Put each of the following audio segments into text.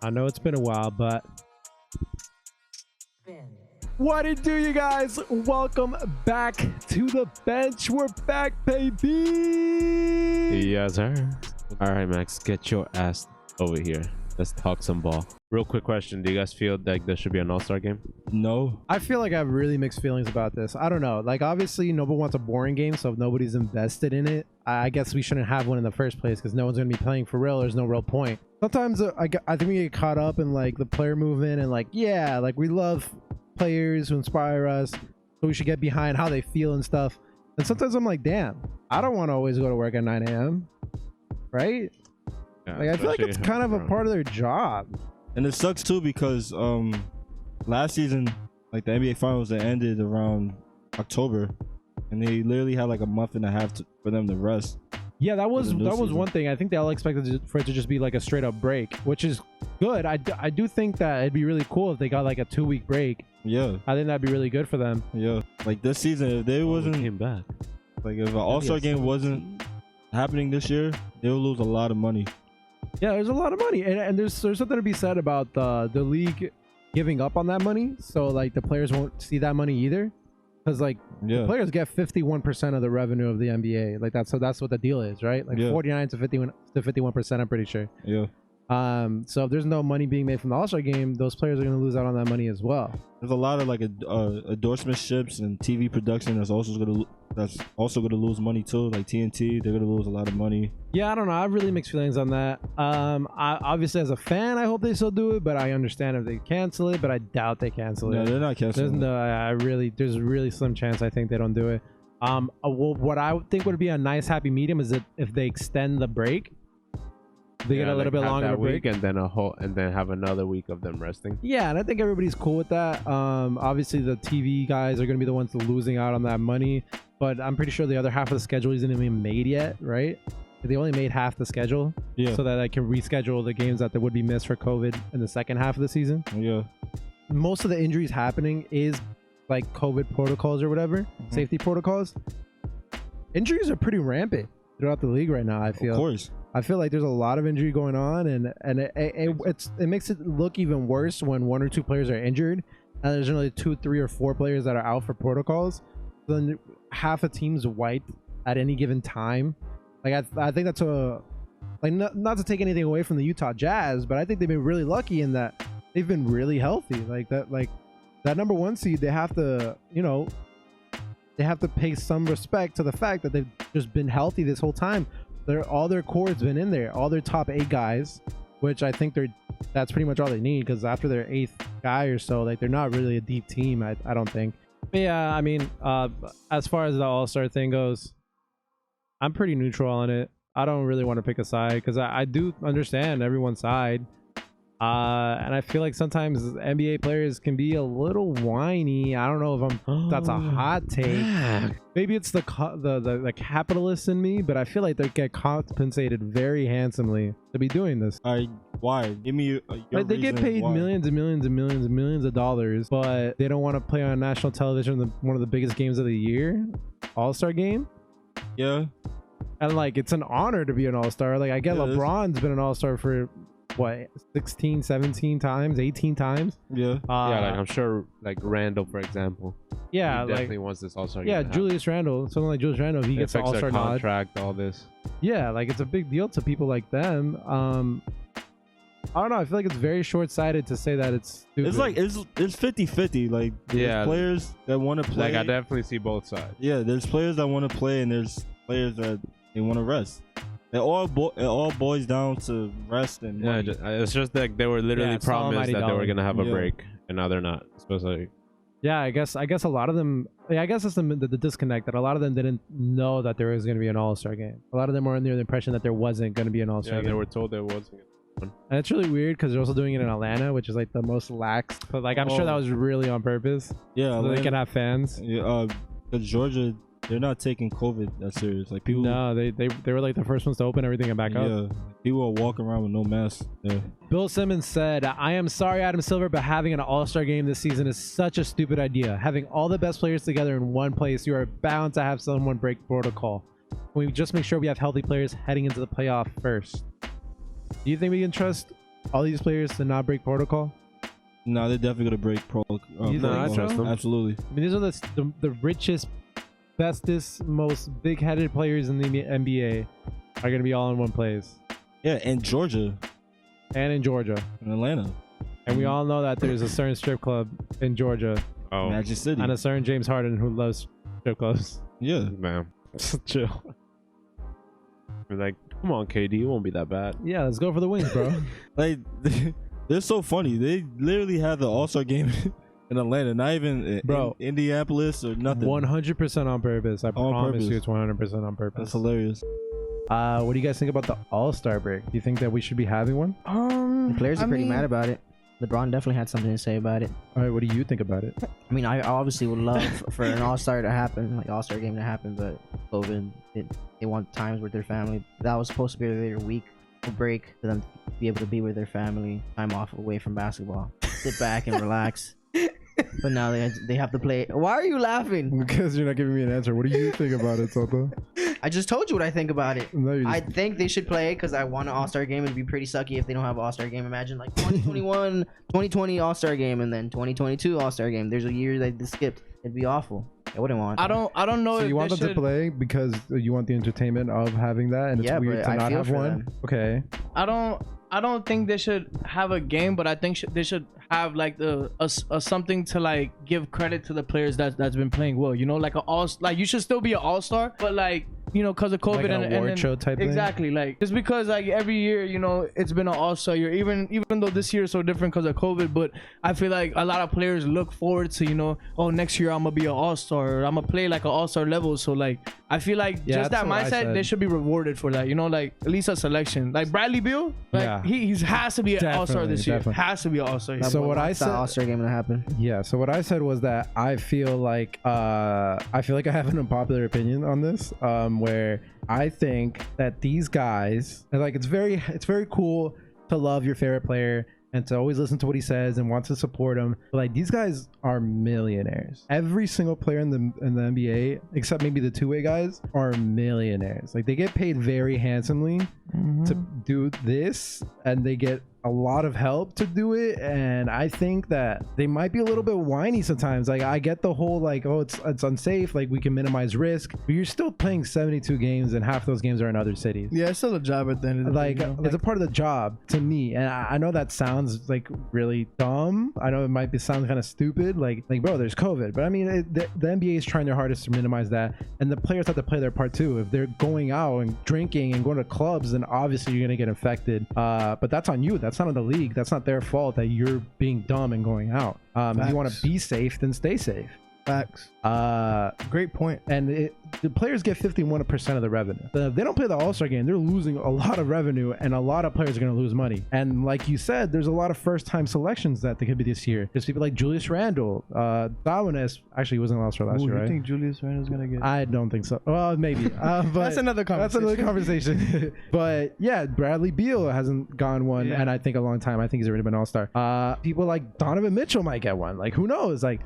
I know it's been a while, but what it do, you guys? Welcome back to the bench. We're back, baby. Yes, sir. All right, Max, get your ass over here. Let's talk some ball. Real quick question. Do you guys feel like there should be an all-star game? No. I feel like I have really mixed feelings about this. I don't know. Like, obviously, nobody wants a boring game, so if nobody's invested in it, I guess we shouldn't have one in the first place because no one's going to be playing for real. There's no real point. Sometimes I think we get caught up in, like, the player movement and, like, yeah, like, we love players who inspire us, so we should get behind how they feel and stuff. And sometimes I'm like, damn, I don't want to always go to work at 9 a.m. Right? Yeah, like, I feel like it's kind of a part of their job. And it sucks too because last season, like the NBA Finals, that ended around October, and they literally had like a month and a half for them to rest. Yeah, that was season. one thing. I think they all expected for it to just be like a straight up break, which is good. I do think that it'd be really cool if they got like a 2-week break. Yeah, I think that'd be really good for them. yeah. Like this season, if they wasn't came back, like if an All-Star game wasn't happening this year, they'll lose a lot of money. Yeah, there's a lot of money, and there's something to be said about the league giving up on that money, so like the players won't see that money either, because like Yeah, the players get 51% of the revenue of the NBA. Like that's what the deal is, right? Like 49 to 51%. I'm pretty sure. yeah. So if there's no money being made from the All-Star game, those players are going to lose out on that money as well. There's a lot of like endorsementships and TV production that's also gonna lose money too. Like TNT, they're gonna lose a lot of money. Yeah, I don't know. I have really mixed feelings on that. I obviously as a fan, I hope they still do it, but I understand if they cancel it, but I doubt they cancel No, it. they're not canceling. There's a really slim chance I think they don't do it. Well, what I would think would be a nice happy medium is that if they extend the break, they get a little bit longer of a break, and then have another week of them resting. Yeah, and I think everybody's cool with that. Obviously the TV guys are going to be the ones losing out on that money, but I'm pretty sure the other half of the schedule isn't even made yet, right? They only made half the schedule, Yeah. so that I can reschedule the games that would be missed for COVID in the second half of the season. Yeah. Most of the injuries happening is like COVID protocols or whatever, safety protocols. Injuries are pretty rampant throughout the league right now. I feel. Of course. I feel like there's a lot of injury going on, and it makes it look even worse when 1 or 2 players are injured, and there's only 2, 3, or 4 players that are out for protocols. Then half a team's wiped at any given time. Like I think that's not to take anything away from the Utah Jazz, but I think they've been really lucky in that they've been really healthy. Like that number 1 seed, they have to pay some respect to the fact that they've just been healthy this whole time. All their core has been in there, all their top 8 guys, which I think that's pretty much all they need, because after their 8th guy or so, like they're not really a deep team. I don't think. But yeah, I mean, as far as the All-Star thing goes, I'm pretty neutral on it. I don't really want to pick a side because I do understand everyone's side. And I feel like sometimes NBA players can be a little whiny. I don't know if that's a hot take. Yeah. Maybe it's the capitalist in me, but I feel like they get compensated very handsomely to be doing this. Why? Give me your Like they get paid millions and millions and millions and millions of dollars, but they don't want to play on national television one of the biggest games of the year, All-Star game. Yeah. And like it's an honor to be an All-Star. Like I get LeBron's been an All-Star for what, 16, 17 times, 18 times. Yeah. Yeah, like I'm sure, like Randall, for example. Yeah, he definitely wants this All-Star game. Yeah, Julius Randle, someone like Julius Randle, he gets an All-Star nod. Contract, all this. Yeah, like it's a big deal to people like them. I don't know. I feel like it's very short-sighted to say that it's stupid. It's like it's 50-50. Like there's players that want to play. Like I definitely see both sides. Yeah, there's players that want to play, and there's players that they want to rest. It all boils down to rest and money. It's just like they were literally promised that they were gonna have a break, and now they're not. Especially. Yeah, I guess a lot of them. Yeah, I guess it's the disconnect that a lot of them didn't know that there was going to be an All-Star game. A lot of them were under the impression that there wasn't going to be an All-Star game. They were told there wasn't. And it's really weird because they're also doing it in Atlanta, which is like the most lax. But like I'm sure that was really on purpose. Yeah, so they can have fans. Yeah, because Georgia, they're not taking COVID that serious. Like people. No, they were like the first ones to open everything and back up. Yeah, people are walking around with no mask. Yeah. Bill Simmons said, "I am sorry, Adam Silver, but having an All-Star game this season is such a stupid idea. Having all the best players together in one place, you are bound to have someone break protocol. We just make sure we have healthy players heading into the playoff first." Do you think we can trust all these players to not break protocol? No, they're definitely gonna break protocol. No, I trust them. Absolutely. I mean, these are the richest, bestest, most big-headed players in the NBA are gonna be all in one place. Yeah, and Georgia And in Georgia. and Atlanta. And we all know that there's a certain strip club in Georgia Oh, Magic City. and a certain James Harden who loves strip clubs. Yeah. man. Chill. We're like, come on, KD, it won't be that bad. Yeah, let's go for the wings, bro. Like they're so funny. They literally had the All-Star game in Atlanta, not even Bro. in Indianapolis or nothing. 100% on purpose. I promise you it's 100% on That's purpose. hilarious. What do you guys think about the All-Star break? Do you think that we should be having one? The players are pretty mad about it. LeBron definitely had something to say about it. All right, what do you think about it? I mean, I obviously would love for an All-Star to happen, like All-Star game to happen, but COVID, they want times with their family. That was supposed to be their week of break for them to be able to be with their family, time off away from basketball, sit back and relax. But now they have to play. Why are you laughing? Because you're not giving me an answer. What do you think about it, Soto? I just told you what I think about it. No, you I just- think they should play because I want an All-Star game. It'd be pretty sucky if they don't have an All-Star game. Imagine like 2021, 2020 All-Star game, and then 2022 All-Star game. There's a year that they skipped. It'd be awful. I wouldn't want. I don't know So if you want they them to should, play because you want the entertainment of having that, and it's Yeah, weird but to I not feel have for one. them. Okay. I don't think they should have a game, but I think they should have like a something to like give credit to the players that's been playing well. You know, like you should still be an all-star, but like, you know, because of COVID Like an and award then, show type thing? exactly, like just because like every year, you know, it's been an all-star year, even though this year is so different because of COVID, but I feel like a lot of players look forward to, you know, oh, next year I'm gonna be an all-star, or I'm gonna play like an all-star level. So like I feel like Yeah, just that that's what I mindset, said. they should be rewarded for that, you know, like at least a selection. Like Bradley Beal, like Yeah. he has to be an all-star this year. Definitely. Has to be an all-star. So what I Wants that said- All-Star game to happen. Yeah. So what I said was that I feel like I have an unpopular opinion on this, where I think that these guys, and like it's very cool to love your favorite player and to always listen to what he says and want to support him. But like these guys are millionaires. Every single player in the NBA, except maybe the two-way guys, are millionaires. Like they get paid very handsomely to do this, and they get a lot of help to do it. And I think that they might be a little bit whiny sometimes. Like I get the whole like, oh, it's unsafe, like we can minimize risk, but you're still playing 72 games and half those games are in other cities. Yeah, it's still a job at the end of the Like day. You know? it's a part of the job to me, and I know that sounds like really dumb. I know it might sound kind of stupid, like bro, there's COVID, but I mean the NBA is trying their hardest to minimize that, and the players have to play their part too. If they're going out and drinking and going to clubs, then obviously you're gonna get infected, but that's on you. That's not on the league. That's not their fault that you're being dumb and going out. If you want to Facts. be safe, then stay safe. Facts. Uh, Great point. and the players get 51% of the revenue. If they don't play the All-Star game, they're losing a lot of revenue, and a lot of players are going to lose money. And like you said, there's a lot of first-time selections that they could be this year. There's people like Julius Randle, Darwin-S. Actually, he wasn't an All-Star last Ooh, year, you right? think Julius Randle's gonna get? I don't think so. Well, maybe. But That's another That's another conversation. But yeah, Bradley Beal hasn't gone one, Yeah. and I think a long time. I think he's already been All-Star. People like Donovan Mitchell might get one. Like, who knows? Like,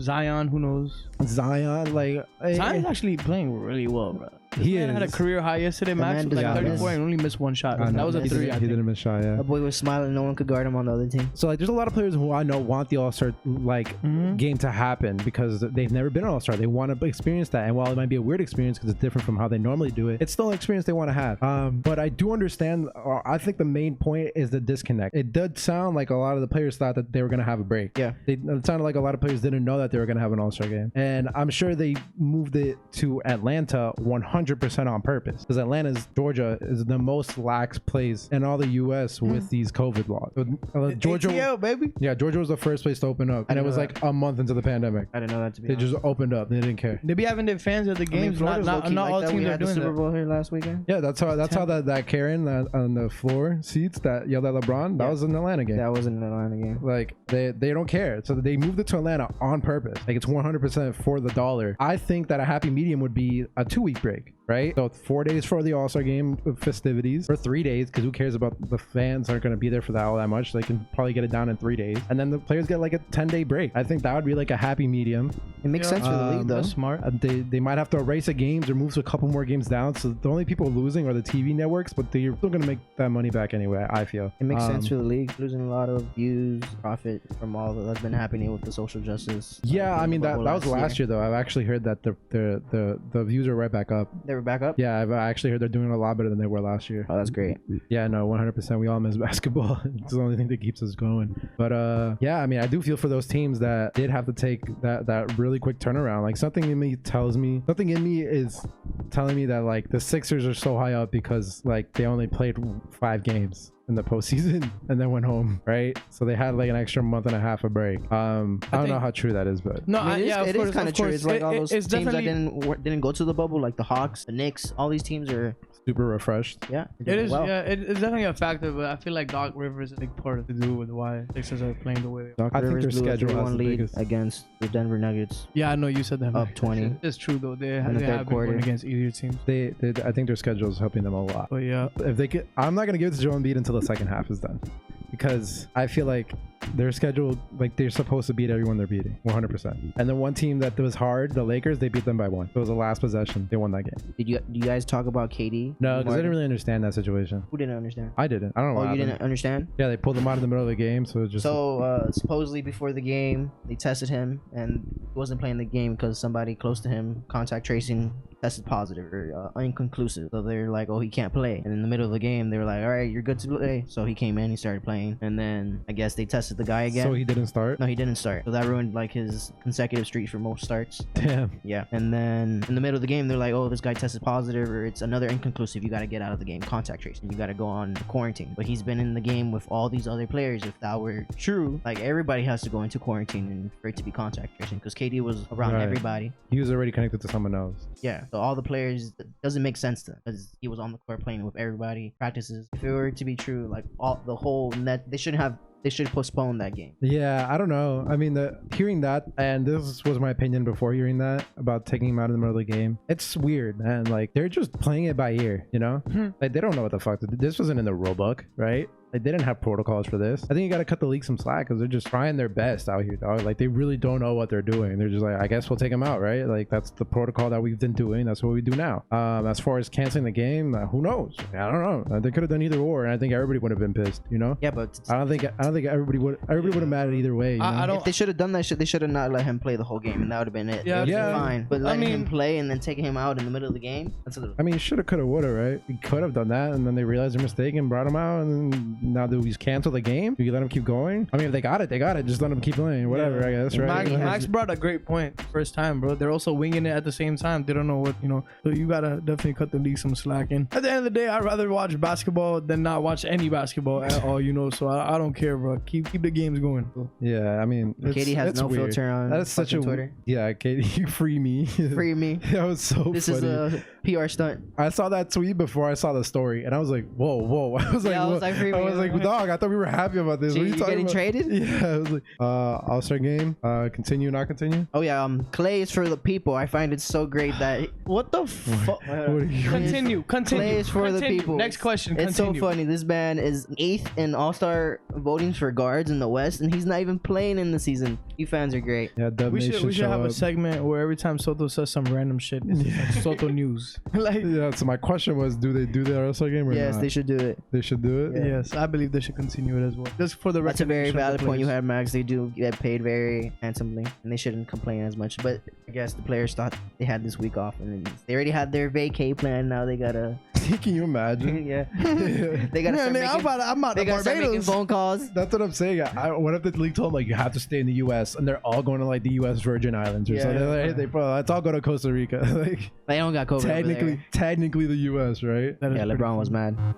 Zion, who knows? Zion, like Zion's actually playing really well, bro. he Man had a is. career high yesterday. The Max man was like does not 34 miss. and only missed one shot. I know. That was a He three. didn't- I He think. didn't miss shot. Yeah. That boy was smiling. No one could guard him on the other team. So like, there's a lot of players who I know want the All-Star game to happen because they've never been an All-Star. They want to experience that, and while it might be a weird experience because it's different from how they normally do it, it's still an experience they want to have. But I do understand. I think the main point is the disconnect. It did sound like a lot of the players thought that they were going to have a break. Yeah. It sounded like a lot of players didn't know that they were going to have an All-Star game, and I'm sure they moved it to Atlanta 100% on purpose because Georgia is the most lax place in all the U.S. with these COVID laws. Georgia. ATL, baby. Yeah, Georgia was the first place to open up, and it didn't was know like a month into the pandemic. I didn't know that to be They honest. just opened up. They didn't care. They be having their fans at the I mean, games. Florida's not low-key not like all that. teams We are had the doing Super that. Bowl here last weekend. Yeah, that's how that Karen on the floor seats that yelled at LeBron, that Yeah. was an Atlanta game. That wasn't an Atlanta game. Like they don't care, so they moved it to Atlanta on purpose. Like it's 100% for the dollar. I think that a happy medium would be a 2-week break. right? So 4 days for the All-Star game festivities, or 3 days, because who cares about the fans aren't going to be there for that all that much. They can probably get it down in 3 days, and then the players get like a 10-day break. I think that would be like a happy medium. It makes sense for the league, though. That's smart. They might have to erase the games or move to a couple more games down. So the only people losing are the TV networks, but they're still going to make that money back anyway, I feel. It makes sense for the league, losing a lot of views, profit from all that's been happening with the social justice. Yeah, I mean that was last year though. I've actually heard that the views are right back up. They were back up. Yeah, I've actually heard they're doing a lot better than they were last year. Oh, that's great. Yeah, no, 100%. We all miss basketball. It's the only thing that keeps us going. But yeah, I mean, I do feel for those teams that did have to take that really quick turnaround. Like something in me is telling me that like the Sixers are so high up because like they only played 5 games in the postseason and then went home, right? So they had like an extra month and a half of break. I don't know how true that is, but No, it is kind of true. It's like all those it's teams that definitely- didn't go to the bubble, like the Hawks, the Knicks. All these teams are super refreshed. It is, yeah, it's definitely a factor, but I feel like Doc Rivers is a big part to do with why Sixers are playing the way they are. I think their schedule has the lead biggest. against the Denver Nuggets. Yeah, I know you said that. Up 20. It's true though. They in the have third been quarter. going against easier teams. I think their schedule is helping them a lot. But yeah, If they could, I'm not gonna give it to Joel Embiid until the second half is done, because I feel like their schedule, like they're supposed to beat everyone they're beating 100%. And the one team that was hard, the Lakers, they beat them by 1. It was the last possession. They won that game. Do you guys talk about KD? No, because I didn't really understand that situation. Who didn't understand? I didn't. I don't know. Oh, what you happened. didn't understand? Yeah, they pulled him out in the middle of the game, so it just. So supposedly before the game, they tested him and he wasn't playing the game because somebody close to him, contact tracing, tested positive or inconclusive. So they're like, oh, he can't play. And in the middle of the game, they were like, all right, you're good to play. So he came in, he started playing, and then I guess they tested the guy again. So he didn't start. No, he didn't start. So that ruined like his consecutive streak for most starts. Damn. Yeah. And then in the middle of the game, they're like, oh, this guy tested positive, or it's another inconclusive. You got to get out of the game. Contact tracing. You got to go on quarantine. But he's been in the game with all these other players. If that were true, like everybody has to go into quarantine and for it to be contact tracing, because KD was around Right. everybody. He was already connected to someone else. Yeah. So all the players, it doesn't make sense to, because he was on the court playing with everybody, practices. If it were to be true, like all the whole net, they should postpone that game. Yeah, I don't know. I mean, hearing that, and this was my opinion before hearing that about taking him out in the middle of the game. It's weird, man. Like they're just playing it by ear, you know? Like they don't know what the fuck. This wasn't in the rule book, right? Like they didn't have protocols for this. I think you got to cut the league some slack because they're just trying their best out here, dog. Like they really don't know what they're doing. They're just like, I guess we'll take them out, right? Like that's the protocol that we've been doing. That's what we do now. As far as canceling the game, who knows? I don't know. They could have done either or, and I think everybody would have been pissed, you know? Yeah, but I don't think everybody would have mattered either way. You know? I don't. if they should have done that shit, they should have not let him play the whole game, and that would have been it. Yeah, It would've been yeah. fine. But letting him mean- play and then taking him out in the middle of the game, that's a little. I mean, shoulda, coulda, woulda, right? You could have done that, and then they realized their mistake and brought him out, and then now do we just cancel the game? Do you let them keep going? I mean, if they got it, they got it. Just let them keep playing, whatever. I guess, right? Max brought a great point first time, bro. They're also winging it at the same time. They don't know what, you know. So you gotta definitely cut the league some slack. And at the end of the day, I'd rather watch basketball than not watch any basketball at all, you know. So I don't care, bro. Keep the games going. Bro. Yeah, I mean, Katie has it's no weird. filter on That's such a fucking Twitter. Yeah, Katie, you free me. Free me. That was so This funny. is a PR stunt. I saw that tweet before I saw the story, and I was like, "Whoa!" I was like, Yeah, I was "What?" like, free I me. was like, "Dog, I thought we were happy about this. What are you You talking getting about?" traded? Yeah, I was like, All-Star game, continue, not continue. Oh yeah, Clay is for the people. I find it so great that What the fuck? What are you? Continue. Clay is for the Continue. people. Next question. It's Continue. so funny. This man is 8th in All-Star voting for guards in the West, and he's not even playing in the season. You fans are great. Yeah, Dub We Nation should show have a up. segment where every time Soto says some random shit, it's just like Soto news. Like, Yeah, so my question was, do they do the All-Star game or Yes, not? they should do it. They should do it. yes, I believe they should continue it as well. Just for the That's a very recognition of valid the point you players. had, Max. They do get paid very handsomely, and they shouldn't complain as much. But I guess the players thought they had this week off, and then they already had their vacay plan. Now they gotta, Can you imagine? yeah, they gotta start Man, making, I'm out they of gotta start making Barbados. phone calls. That's what I'm saying. What if the league told them like you have to stay in the U.S. and they're all going to like the U.S. Virgin Islands or Yeah. something? Like, hey, let's all go to Costa Rica. Like They don't got COVID. over there. technically the U.S. Right? That is Yeah, pretty LeBron was funny. mad.